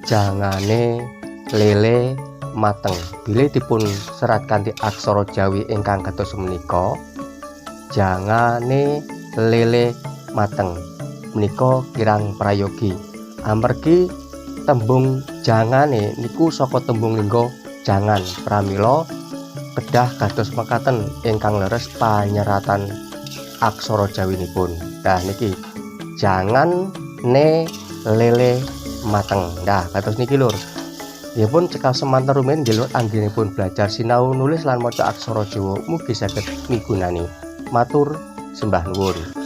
Jangane lele mateng. Bilih dipun serat kanthi aksara Jawi ingkang kados menika, jangane lele mateng menika kirang prayogi. Amargi tembung jangane niku saka tembung lingga jangan, pramila kedah kados mekaten ingkang leres panyeratan aksara Jawinipun. Nah niki jangan ne lele mateng. Nah kados niki lur. Nggih cekal semanten rumiyin nggih lur anggenipun belajar sinau nulis lan maca aksara Jawa mugi saged migunani. Matur sembah nuwun.